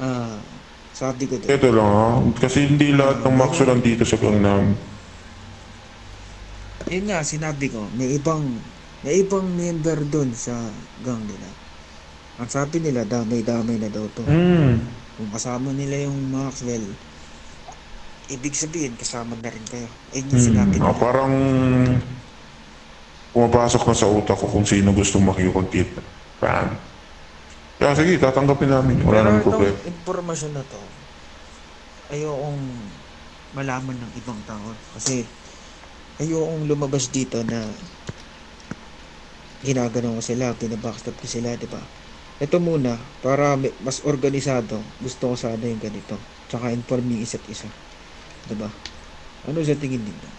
Ah, sabi ko dun, Ito lang ha, kasi hindi lahat ng Maxwell meron, nandito sa Gangnam. yun nga, sinabi ko, may ibang member dun sa gang nila. Ang sabi nila, damay-damay na daw to. Hmm, Kung kasama nila yung Maxwell, ibig sabihin, kasama na rin kayo. Ayun yung sinabi nila. parang pumapasok na sa utak ko kung sino gusto makikipagkita. Fan. Kaya sige, tatanggapin namin. Wala Pero naman itong problema. impormasyon na to, ayokong malaman ng ibang tao. Kasi ayokong lumabas dito na ginagano ko sila, pinabackstab ko sila, di ba? Ito muna, para mas organisado, gusto ko sana yung ganito. Tsaka informing isa't isa, di ba? Ano sa tingin ninyo?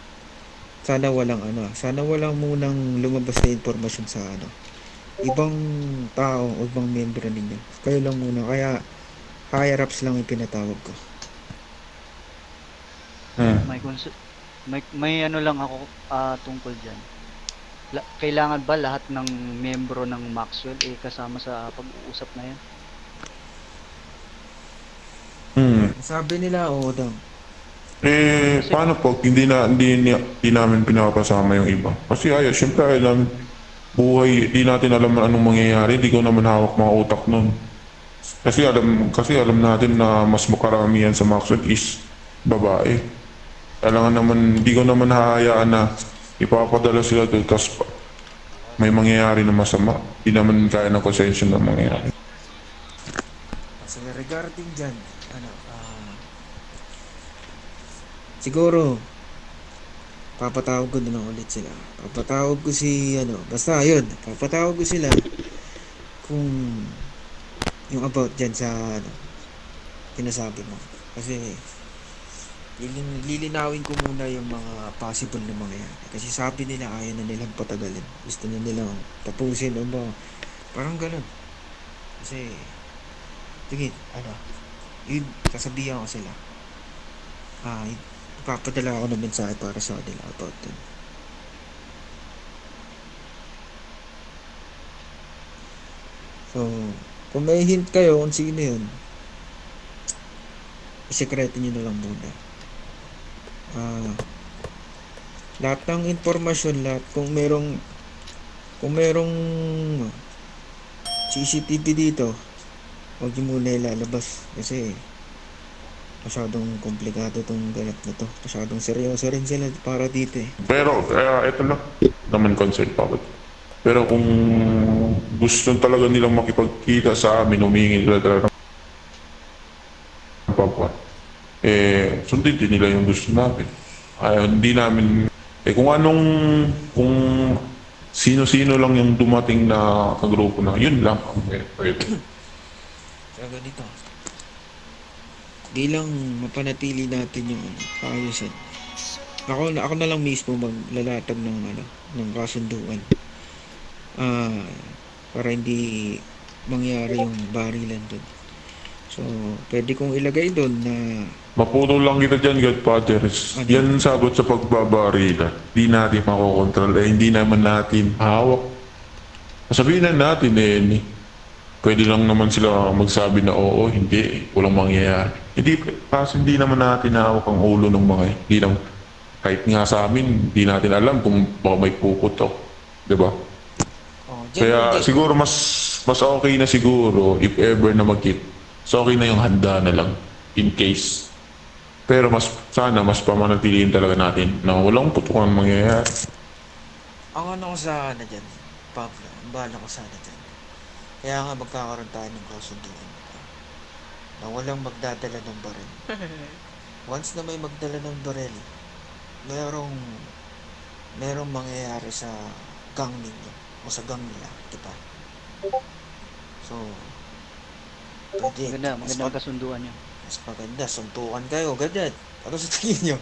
Sana walang munang lumabas na impormasyon sa ibang tao o ibang miyembro ninyo. Kayo lang muna, kaya higher ups lang yung pinatawag ko. May Hmm. may ano lang ako tungkol diyan. Kailangan ba lahat ng miyembro ng Maxwell kasama sa pag-uusap na 'yan? Hmm. Sabi nila, oo daw. Kasi Paano pag hindi namin pinapasama yung iba? Kasi syempre ayaw namin buhay, di natin alam anong mangyayari, di ko naman hawak mga utak nun. Kasi alam natin na mas makaramihan sa Maxwell is babae. Kailangan naman, di ko naman hahayaan na ipapadala sila doon, tapos may mangyayari na masama. Di naman kaya ng konsensya na mangyayari. Kasi regarding dyan, ano, siguro, papatawag ko na lang ulit sila. Papatawag ko si, basta yun, papatawag ko sila kung yung about dyan sa, sinasabi mo. Kasi, lilinawin ko muna yung mga possible na mangyayari. Kasi sabi nila, ayaw na nilang patagalin. Gusto na nilang tapusin o ba, parang ganun. Kasi, sige, yun, sasabihan ko sila. Ipapadala ako ng mensahe para sa kanila about dun. So, kung may hint kayo kung sino yun, isekreto nyo na lang muna. Ah, lahat ng impormasyon, lahat, kung merong CCTV dito, huwag nyo muna ilalabas. Kasi, masyadong komplikado tong ganap na to. Masyadong seryoso rin sila para dito eh. Pero, ito lang, naman concern pa ako. Pero kung gusto talaga nilang makipagkita sa amin, humingi nila talaga ng papa, sundin din nila yung gusto namin. Hindi namin, kung sino-sino lang yung dumating na kagrupo na, yun lang ang pwede. Kaya ganito, bilang mapanatili natin yung kaayusan. Ako na lang mismo maglalatag ng kasunduan. Ah, para hindi mangyari yung barilan doon. So, pwede kong ilagay doon na Maputol lang kita dyan, Godfathers. ano yun. Yan sagot sa pagbabarila. Di natin makokontrol. Hindi naman natin hawak. Sabihin na natin pwede lang naman sila magsabi na oo, hindi, walang mangyayari. Kasi hindi naman natin hawak ang ulo ng mga hindi lang, kahit nga sa amin, hindi natin alam kung baka may puputok. Di ba? Oh, diyan Kaya hindi. siguro mas okay na siguro if ever na magkit. So okay na yung handa na lang in case. Pero sana mas pamanatiliin talaga natin na walang putukan mangyayari. Ang ano ko sana dyan, Pablo, ang bala ko sana dyan. Kaya nga magkakaroon tayo ng kasunduan na walang magdadala ng baril. Once na may magdala ng baril, merong merong mangyayari sa gang ninyo o sa gang nila, di ba? So, pwede, Magandang kasunduan 'yun. mas maganda, suntukan kayo, ganyan. Ano sa tingin nyo?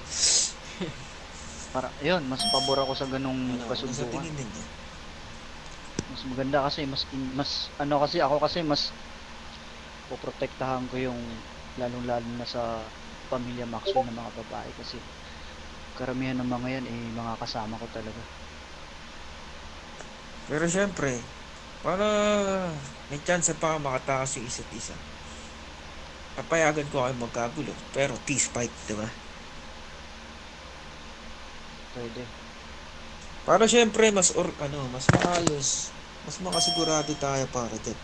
Para 'yun, mas pabor ako sa ganung Ano sa kasunduan. tingin ninyo? Mas maganda kasi mas ano kasi ako kasi mas poprotektahan ko yung lalong-lalo na sa pamilya Maxwell na mga babae kasi karamihan ng mga yan mga kasama ko talaga. Pero syempre, para may chance pa makatakas yung isa't isa. papayagan ko kayo magkagulo. Pero peace fight, di ba? Pwede. Para syempre mas maayos, mas makasigurado tayo para dyan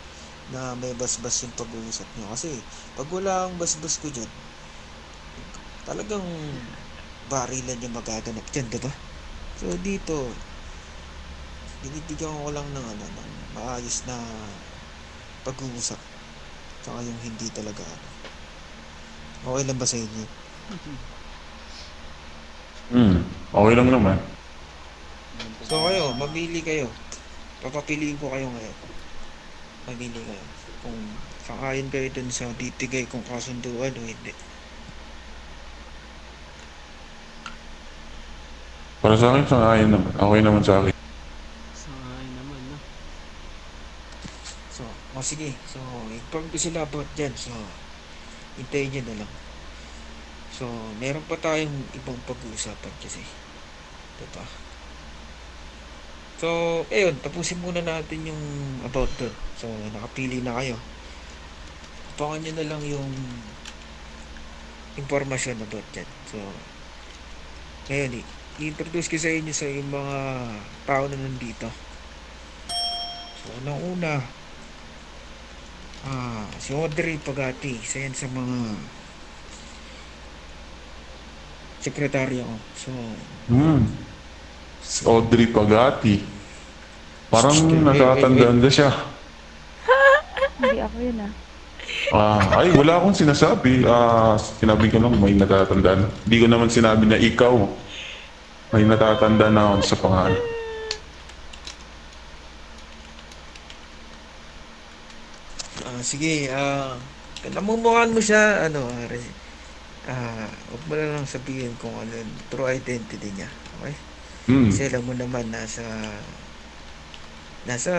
na may basbas yung pag-uusap nyo. Kasi pag wala ang basbas ko dyan, talagang barilan yung magaganap dyan, di ba? So dito, binibigyan ko lang ng maayos na pag-uusap. Tsaka yung hindi talaga ano. Okay lang ba sa inyo? Okay lang naman. Walang So problema kayo, sa akin. mamili kayo. Papapiliin ko kayo ngayon. Mamili kayo. Kung sangayon kayo dun sa bibigay kong kasunduan o hindi. Para sa akin, sangayon naman. Okay naman sa akin. Sangayon naman, no? So, sige. So, inform ko sila about dyan. So, hintayin nyo na lang. So, meron pa tayong ibang pag-uusapan kasi. Diba? So, ayun. Tapusin muna natin yung about doon. So, nakapili na kayo. Abangan nyo na lang yung informasyon about dyan. So, ngayon i-introduce ko sa inyo sa yung mga tao na nandito. So, unang-una, si Audrey Pagati, isa yan sa mga sekretarya ko. So, Si Audrey Pagati. Parang Wait. natatandaan na siya. Hindi ako yun ah. Ay, wala akong sinasabi. Sinabi ko lang may natatandaan. Hindi ko naman sinabi na ikaw. May natatandaan na ako sa pangalan. Sige, namumukhaan mo siya, huwag mo na lang sabihin kung ano yung true identity niya. Okay? Hmm. Kasi alam mo naman, nasa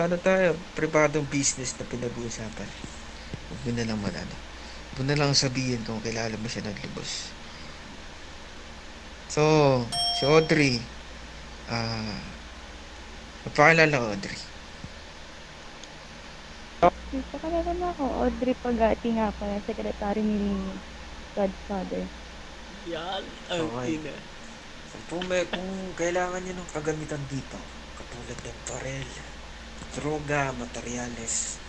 ano tayo, pribadong business na pinag-uusapan. Huwag mo na lang huwag mo na lang sabihin kung kilala mo siya ng lubos. So, si Audrey, napakilala ko, Audrey. Pakalala na ako. Audrey Pagati nga pala, sekretary ni Godfather. Yan, ang Okay. ina. Kung kailangan nyo ng kagamitan dito, katulad ng barel, droga, materyales,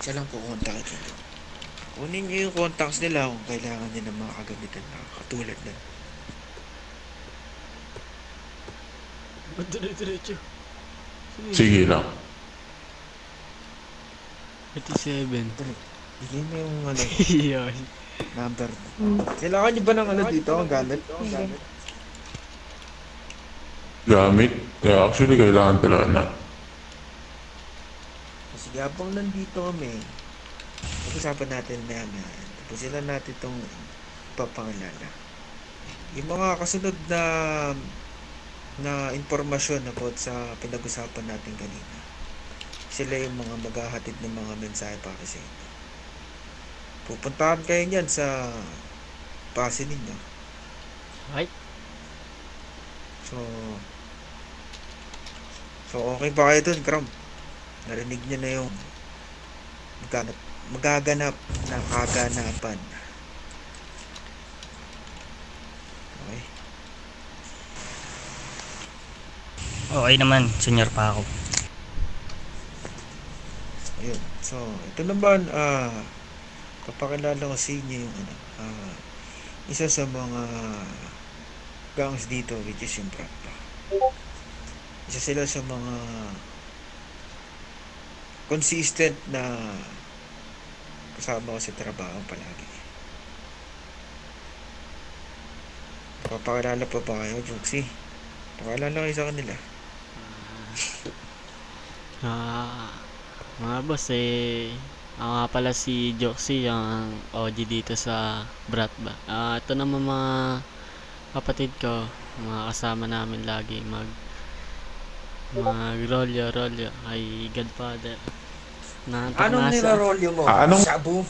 siya lang kukontakin nyo. Kunin nyo yung contacts nila kung kailangan nyo ng mga kagamitan na katulad ng Ba't diretso? Sige lang. 37. bigyan mo yung Yun. number. Hmm. Kailangan nyo ba ng dito ang gamit? Hindi. Gamit. Yeah, actually, kailangan talaga na. Sige, habang nandito kami, pag-usapan natin maya. Tapos sila natin itong papangilala. Yung mga kasunod na impormasyon about sa pinag-usapan natin kanina. Sila yung mga maghahatid ng mga mensahe para sa inyo. Pupuntahan kayo niyan sa base ninyo. Right? So okay ba kayo dun, Kram? Narinig niyo na yung magaganap na kaganapan. Okay. Okay naman, Senyor Paco. Ayun. So, ito naman, papakilala ko sa inyo yung isa sa mga gangs dito, which is yung Prata. Isa sila sa mga consistent na kasama ko sa trabaho palagi. Papakilala pa ba kayo, Juxie? Pakilala kayo sa kanila. Mga boss, ako nga pala si Joxy, ang OG dito sa Bratba. Ito naman mga kapatid ko, mga kasama namin lagi mag rolyo kay Godfather. Anong nirarolyo mo? Anong- Shabu?